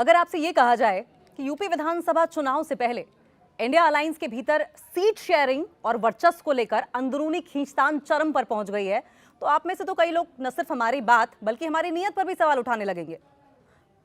अगर आपसे ये कहा जाए कि यूपी विधानसभा चुनाव से पहले इंडिया अलायंस के भीतर सीट शेयरिंग और वर्चस्व को लेकर अंदरूनी खींचतान चरम पर पहुंच गई है, तो आप में से तो कई लोग न सिर्फ हमारी बात बल्कि हमारी नीयत पर भी सवाल उठाने लगेंगे,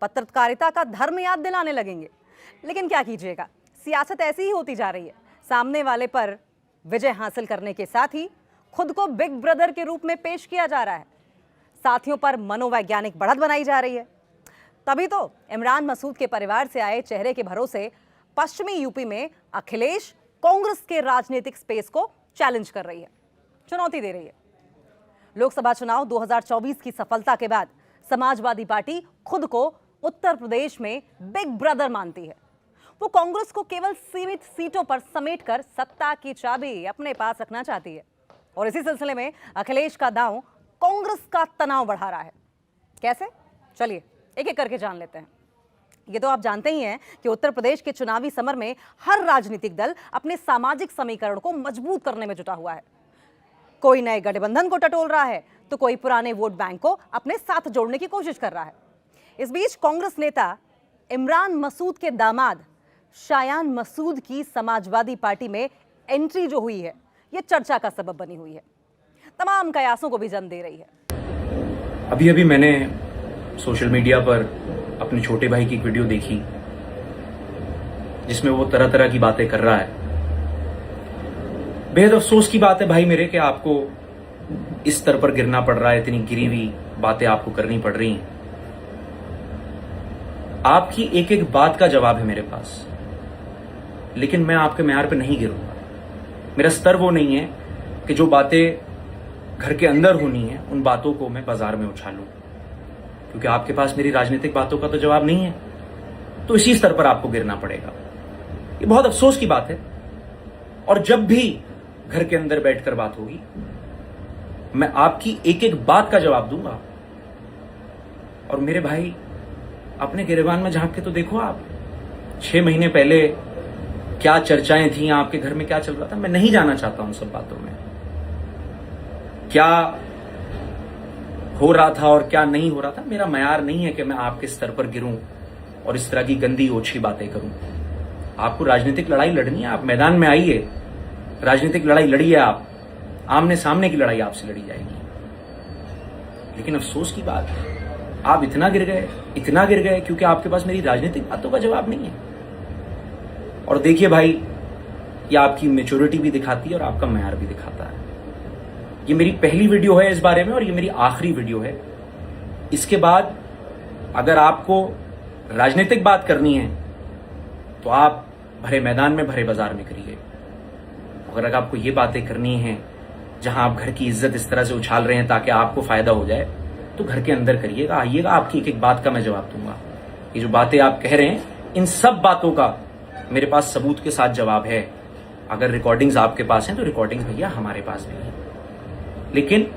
पत्रकारिता का धर्म याद दिलाने लगेंगे। लेकिन क्या कीजिएगा, सियासत ऐसी ही होती जा रही है। सामने वाले पर विजय हासिल करने के साथ ही खुद को बिग ब्रदर के रूप में पेश किया जा रहा है। साथियों पर मनोवैज्ञानिक बढ़त बनाई जा रही है। तभी तो इमरान मसूद के परिवार से आए चेहरे के भरोसे पश्चिमी यूपी में अखिलेश कांग्रेस के राजनीतिक स्पेस को चैलेंज कर रही है, चुनौती दे रही है। लोकसभा चुनाव 2024 की सफलता के बाद समाजवादी पार्टी खुद को उत्तर प्रदेश में बिग ब्रदर मानती है। वो कांग्रेस को केवल सीमित सीटों पर समेटकर सत्ता की चाबी अपने पास रखना चाहती है। और इसी सिलसिले में अखिलेश का दांव कांग्रेस का तनाव बढ़ा रहा है। कैसे? चलिए एक एक करके जान लेते हैं। ये तो आप जानते ही हैं कि उत्तर प्रदेश के चुनावी समर में हर राजनीतिक दल अपने सामाजिक समीकरण को मजबूत करने में जुटा हुआ है। कोई नए गठबंधन को टटोल रहा है तो कोई पुराने वोट बैंक को अपने साथ जोड़ने की कोशिश कर रहा है। इस बीच कांग्रेस नेता इमरान मसूद के दामाद शायान मसूद की समाजवादी पार्टी में एंट्री जो हुई है, ये चर्चा का सबब बनी हुई है, तमाम कयासों को भी जन्म दे रही है। अभी अभी मैंने सोशल मीडिया पर अपने छोटे भाई की एक वीडियो देखी जिसमें वो तरह तरह की बातें कर रहा है। बेहद अफसोस की बात है भाई मेरे कि आपको इस स्तर पर गिरना पड़ रहा है, इतनी गिरी हुई बातें आपको करनी पड़ रही हैं। आपकी एक एक बात का जवाब है मेरे पास, लेकिन मैं आपके म्यार पे नहीं गिरूंगा। मेरा स्तर वो नहीं है कि जो बातें घर के अंदर होनी है उन बातों को मैं बाजार में उछालूं, क्योंकि आपके पास मेरी राजनीतिक बातों का तो जवाब नहीं है। तो इसी स्तर पर आपको गिरना पड़ेगा। ये बहुत अफसोस की बात है। और जब भी घर के अंदर बैठकर बात होगी, मैं आपकी एक एक बात का जवाब दूंगा। और मेरे भाई, अपने गिरेबान में झांक के तो देखो आप, 6 महीने पहले क्या चर्चाएं थी, आपके घर में क्या चल रहा था। मैं नहीं जाना चाहता हूं सब बातों में, क्या हो रहा था और क्या नहीं हो रहा था। मेरा मयार नहीं है कि मैं आपके स्तर पर गिरूं और इस तरह की गंदी ओछी बातें करूं। आपको राजनीतिक लड़ाई लड़नी है, आप मैदान में आइए, राजनीतिक लड़ाई लड़िए। आप आमने सामने की लड़ाई आपसे लड़ी जाएगी। लेकिन अफसोस की बात है, आप इतना गिर गए क्योंकि आपके पास मेरी राजनीतिक बातों का जवाब नहीं है। और देखिए भाई, ये आपकी मैच्योरिटी भी दिखाती है और आपका मयार भी दिखाता है। ये मेरी पहली वीडियो है इस बारे में और ये मेरी आखिरी वीडियो है। इसके बाद अगर आपको राजनीतिक बात करनी है तो आप भरे मैदान में, भरे बाजार में करिए। अगर आपको ये बातें करनी है जहां आप घर की इज्जत इस तरह से उछाल रहे हैं ताकि आपको फायदा हो जाए, तो घर के अंदर करिएगा, आइएगा, आपकी एक एक बात का मैं जवाब दूंगा। ये जो बातें आप कह रहे हैं, इन सब बातों का मेरे पास सबूत के साथ जवाब है। अगर रिकॉर्डिंग्स आपके पास हैं तो रिकॉर्डिंग्स भैया हमारे पास भी हैं। लेकिन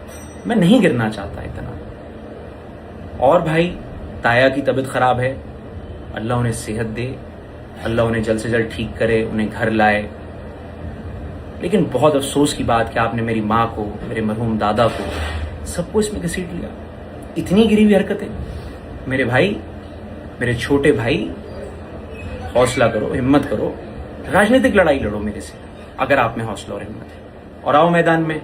मैं नहीं गिरना चाहता इतना। और भाई, ताया की तबीयत खराब है, अल्लाह उन्हें सेहत दे, अल्लाह उन्हें जल्द से जल्द ठीक करे, उन्हें घर लाए। लेकिन बहुत अफसोस की बात कि आपने मेरी माँ को, मेरे मरहूम दादा को, सबको इसमें घसीट लिया। इतनी गिरी हुई हरकतें। मेरे भाई, मेरे छोटे भाई, हौसला करो, हिम्मत करो, राजनीतिक लड़ाई लड़ो मेरे से अगर आप में हौसला और हिम्मत है, और आओ मैदान में,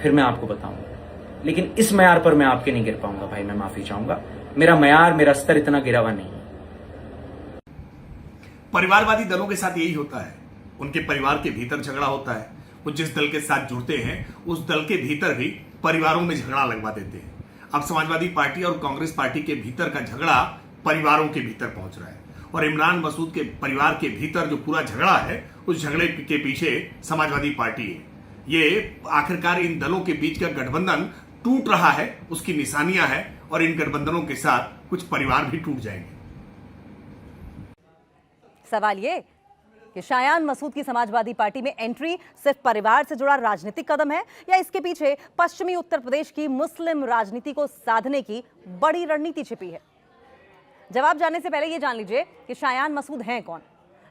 फिर मैं आपको बताऊंगा। लेकिन इस मयार पर मैं आपके नहीं गिर पाऊंगा भाई, मैं माफी चाहूंगा। मेरा मयार, मेरा स्तर इतना गिरा हुआ नहीं है। परिवारवादी दलों के साथ यही होता है, उनके परिवार के भीतर झगड़ा होता है। वो जिस दल के साथ जुड़ते हैं उस दल के भीतर भी परिवारों में झगड़ा लगवा देते हैं। अब समाजवादी पार्टी और कांग्रेस पार्टी के भीतर का झगड़ा परिवारों के भीतर पहुंच रहा है, और इमरान मसूद के परिवार के भीतर जो पूरा झगड़ा है, उस झगड़े के पीछे समाजवादी पार्टी है। ये आखिरकार इन दलों के बीच का गठबंधन टूट रहा है, उसकी निशानियां हैं, और इन गठबंधनों के साथ कुछ परिवार भी टूट जाएंगे। सवाल ये कि शायान मसूद की समाजवादी पार्टी में एंट्री सिर्फ परिवार से जुड़ा राजनीतिक कदम है, या इसके पीछे पश्चिमी उत्तर प्रदेश की मुस्लिम राजनीति को साधने की बड़ी रणनीति छिपी है? जवाब जानने से पहले ये जान लीजिए कि शायान मसूद हैं कौन।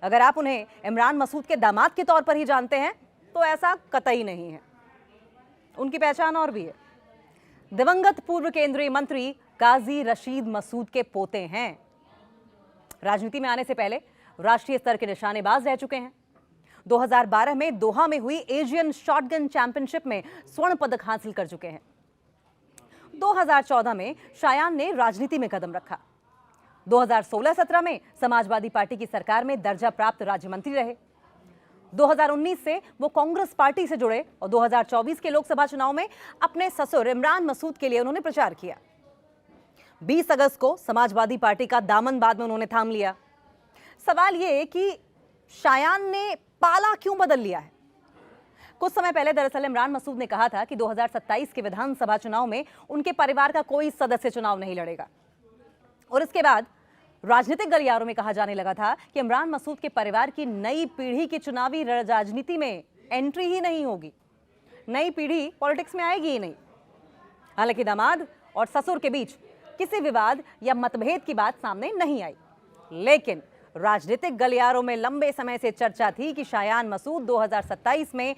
अगर आप उन्हें इमरान मसूद के दामाद के तौर पर ही जानते हैं तो ऐसा कतई नहीं है। उनकी पहचान और भी है। दिवंगत पूर्व केंद्रीय मंत्री काजी रशीद मसूद के पोते हैं। राजनीति में आने से पहले राष्ट्रीय स्तर के निशानेबाज रह चुके हैं। 2012 में दोहा में हुई एशियन शॉटगन चैंपियनशिप में स्वर्ण पदक हासिल कर चुके हैं। 2014 में शायान ने राजनीति में कदम रखा। 2016-17 में समाजवादी पार्टी की सरकार में दर्जा प्राप्त राज्य मंत्री रहे। 2019 से वो कांग्रेस पार्टी से जुड़े और 2024 के लोकसभा चुनाव में अपने ससुर इमरान मसूद के लिए उन्होंने प्रचार किया। 20 अगस्त को समाजवादी पार्टी का दामन बाद में उन्होंने थाम लिया। सवाल ये कि शायान ने पाला क्यों बदल लिया है? कुछ समय पहले दरअसल इमरान मसूद ने कहा था कि 2027 के विधानसभा चुनाव में उनके परिवार का कोई सदस्य चुनाव नहीं लड़ेगा, और इसके बाद राजनीतिक गलियारों में कहा जाने लगा था कि इमरान मसूद के परिवार की नई पीढ़ी की चुनावी राजनीति में एंट्री ही नहीं होगी, नई पीढ़ी पॉलिटिक्स में आएगी ही नहीं। हालांकि दामाद और ससुर के बीच किसी विवाद या मतभेद की बात सामने नहीं आई, लेकिन राजनीतिक गलियारों में लंबे समय से चर्चा थी कि शायान मसूद 2027 में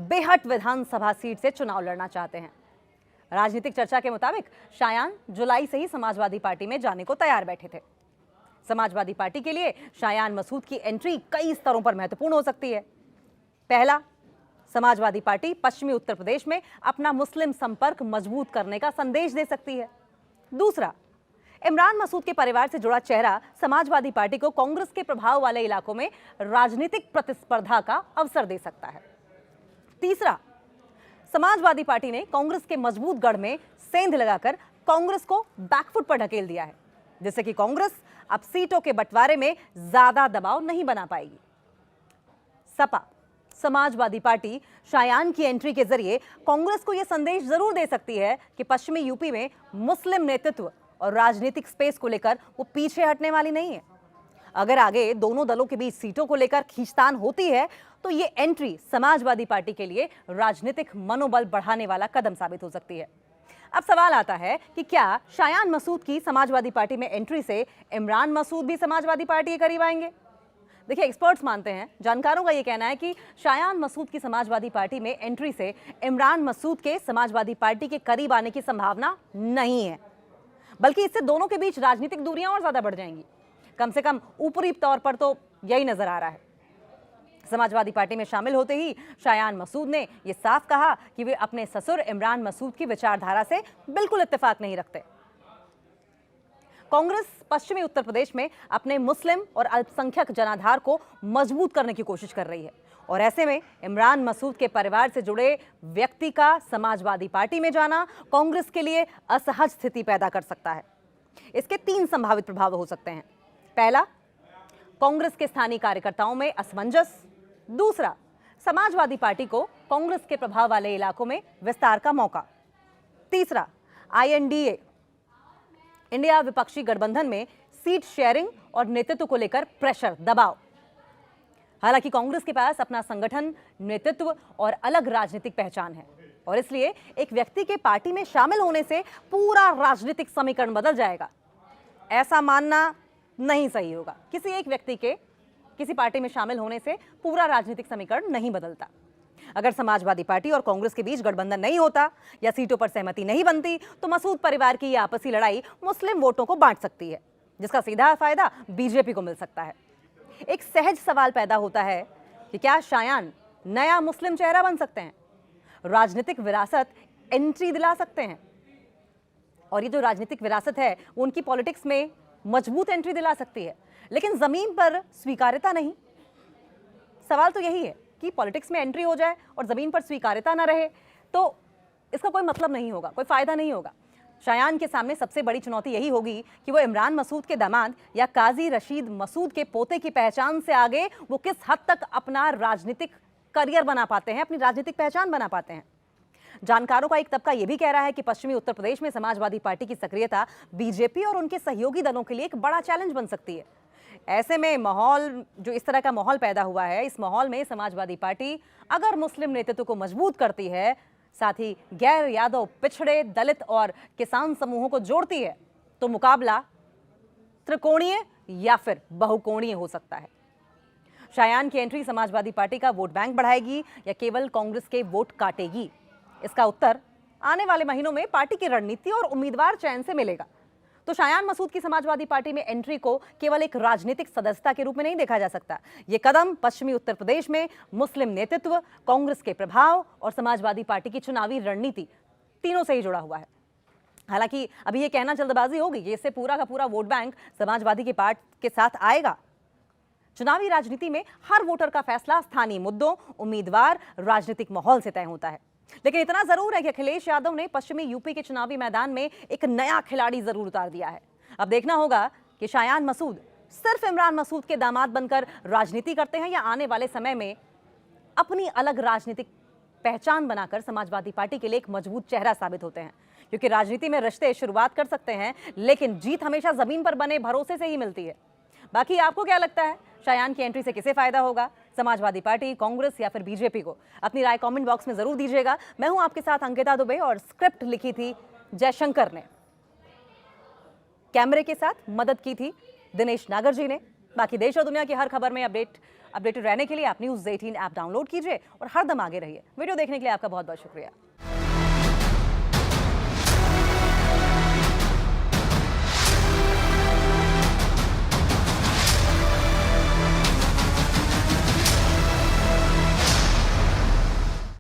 बेहट विधानसभा सीट से चुनाव लड़ना चाहते हैं। राजनीतिक चर्चा के मुताबिक शायान जुलाई से ही समाजवादी पार्टी में जाने को तैयार बैठे थे। समाजवादी पार्टी के लिए शायान मसूद की एंट्री कई स्तरों पर महत्वपूर्ण हो सकती है। पहला, समाजवादी पार्टी पश्चिमी उत्तर प्रदेश में अपना मुस्लिम संपर्क मजबूत करने का संदेश दे सकती है। दूसरा, इमरान मसूद के परिवार से जुड़ा चेहरा समाजवादी पार्टी को कांग्रेस के प्रभाव वाले इलाकों में राजनीतिक प्रतिस्पर्धा का अवसर दे सकता है। तीसरा, समाजवादी पार्टी ने कांग्रेस के मजबूत गढ़ में सेंध लगाकर कांग्रेस को बैकफुट पर ढकेल दिया है, जिससे कि कांग्रेस अब सीटों के बंटवारे में ज्यादा दबाव नहीं बना पाएगी। सपा समाजवादी पार्टी शायान की एंट्री के जरिए कांग्रेस को यह संदेश जरूर दे सकती है कि पश्चिमी यूपी में मुस्लिम नेतृत्व और राजनीतिक स्पेस को लेकर वो पीछे हटने वाली नहीं है। अगर आगे दोनों दलों के बीच सीटों को लेकर खींचतान होती है तो ये एंट्री समाजवादी पार्टी के लिए राजनीतिक मनोबल बढ़ाने वाला कदम साबित हो सकती है। अब सवाल आता है कि क्या शायान मसूद की समाजवादी पार्टी में एंट्री से इमरान मसूद भी समाजवादी पार्टी के करीब आएंगे? देखिए, एक्सपर्ट्स मानते हैं, जानकारों का यह कहना है कि शायान मसूद की समाजवादी पार्टी में एंट्री से इमरान मसूद के समाजवादी पार्टी के करीब आने की संभावना नहीं है, बल्कि इससे दोनों के बीच राजनीतिक दूरियां और ज्यादा बढ़ जाएंगी। कम से कम ऊपरी तौर पर तो यही नजर आ रहा है। समाजवादी पार्टी में शामिल होते ही शायान मसूद ने यह साफ कहा कि वे अपने ससुर इमरान मसूद की विचारधारा से बिल्कुल इत्तेफाक नहीं रखते। कांग्रेस पश्चिमी उत्तर प्रदेश में अपने मुस्लिम और अल्पसंख्यक जनाधार को मजबूत करने की कोशिश कर रही है, और ऐसे में इमरान मसूद के परिवार से जुड़े व्यक्ति का समाजवादी पार्टी में जाना कांग्रेस के लिए असहज स्थिति पैदा कर सकता है। इसके 3 संभावित प्रभाव हो सकते हैं। पहला, कांग्रेस के स्थानीय कार्यकर्ताओं में असमंजस। दूसरा, समाजवादी पार्टी को कांग्रेस के प्रभाव वाले इलाकों में विस्तार का मौका। तीसरा, INDA इंडिया विपक्षी गठबंधन में सीट शेयरिंग और नेतृत्व को लेकर प्रेशर, दबाव। हालांकि कांग्रेस के पास अपना संगठन, नेतृत्व और अलग राजनीतिक पहचान है, और इसलिए एक व्यक्ति के पार्टी में शामिल होने से पूरा राजनीतिक समीकरण बदल जाएगा, ऐसा मानना नहीं सही होगा। किसी एक व्यक्ति के किसी पार्टी में शामिल होने से पूरा राजनीतिक समीकरण नहीं बदलता। अगर समाजवादी पार्टी और कांग्रेस के बीच गठबंधन नहीं होता या सीटों पर सहमति नहीं बनती तो मसूद परिवार की यह आपसी लड़ाई मुस्लिम वोटों को बांट सकती है, जिसका सीधा फायदा बीजेपी को मिल सकता है। एक सहज सवाल पैदा होता है कि क्या शायान नया मुस्लिम चेहरा बन सकते हैं, राजनीतिक विरासत एंट्री दिला सकते हैं, और ये जो राजनीतिक विरासत है वो उनकी पॉलिटिक्स में मजबूत एंट्री दिला सकती है, लेकिन जमीन पर स्वीकार्यता नहीं। सवाल तो यही है कि पॉलिटिक्स में एंट्री हो जाए और जमीन पर स्वीकार्यता ना रहे तो इसका कोई मतलब नहीं होगा, कोई फायदा नहीं होगा। शायान के सामने सबसे बड़ी चुनौती यही होगी कि वो इमरान मसूद के दामाद या काजी रशीद मसूद के पोते की पहचान से आगे वो किस हद तक अपना राजनीतिक करियर बना पाते हैं, अपनी राजनीतिक पहचान बना पाते हैं। जानकारों का एक तबका यह भी कह रहा है कि पश्चिमी उत्तर प्रदेश में समाजवादी पार्टी की सक्रियता बीजेपी और उनके सहयोगी दलों के लिए एक बड़ा चैलेंज बन सकती है। ऐसे में माहौल, जो इस तरह का माहौल पैदा हुआ है, इस माहौल में समाजवादी पार्टी अगर मुस्लिम नेतृत्व को मजबूत करती है, साथ ही गैर यादव, पिछड़े, दलित और किसान समूहों को जोड़ती है, तो मुकाबला त्रिकोणीय या फिर बहुकोणीय हो सकता है। शायान की एंट्री समाजवादी पार्टी का वोट बैंक बढ़ाएगी या केवल कांग्रेस के वोट काटेगी, इसका उत्तर आने वाले महीनों में पार्टी की रणनीति और उम्मीदवार चयन से मिलेगा। तो शायान मसूद की समाजवादी पार्टी में एंट्री को केवल एक राजनीतिक सदस्यता के रूप में नहीं देखा जा सकता। ये कदम पश्चिमी उत्तर प्रदेश में मुस्लिम नेतृत्व, कांग्रेस के प्रभाव और समाजवादी पार्टी की चुनावी रणनीति तीनों से ही जुड़ा हुआ है। हालांकि अभी ये कहना जल्दबाजी होगी कि इससे पूरा का पूरा वोट बैंक समाजवादी के पार्ट के साथ आएगा। चुनावी राजनीति में हर वोटर का फैसला स्थानीय मुद्दों, उम्मीदवार, राजनीतिक माहौल से तय होता है। लेकिन इतना जरूर है कि अखिलेश यादव ने पश्चिमी यूपी के चुनावी मैदान में एक नया खिलाड़ी जरूर उतार दिया है। अब देखना होगा कि शायान मसूद सिर्फ इमरान मसूद के दामाद बनकर राजनीति करते हैं या आने वाले समय में अपनी अलग राजनीतिक पहचान बनाकर समाजवादी पार्टी के लिए एक मजबूत चेहरा साबित होते हैं। क्योंकि राजनीति में रिश्ते शुरुआत कर सकते हैं, लेकिन जीत हमेशा जमीन पर बने भरोसे से ही मिलती है। बाकी आपको क्या लगता है, शायान की एंट्री से किसे फायदा होगा, समाजवादी पार्टी, कांग्रेस या फिर बीजेपी को? अपनी राय कमेंट बॉक्स में जरूर दीजिएगा। मैं हूं आपके साथ अंकिता दुबे और स्क्रिप्ट लिखी थी जयशंकर ने, कैमरे के साथ मदद की थी दिनेश नागर जी ने। बाकी देश और दुनिया की हर खबर में अपडेटेड रहने के लिए आप न्यूज़ 18 ऐप डाउनलोड कीजिए और हरदम आगे रहिए। वीडियो देखने के लिए आपका बहुत बहुत शुक्रिया।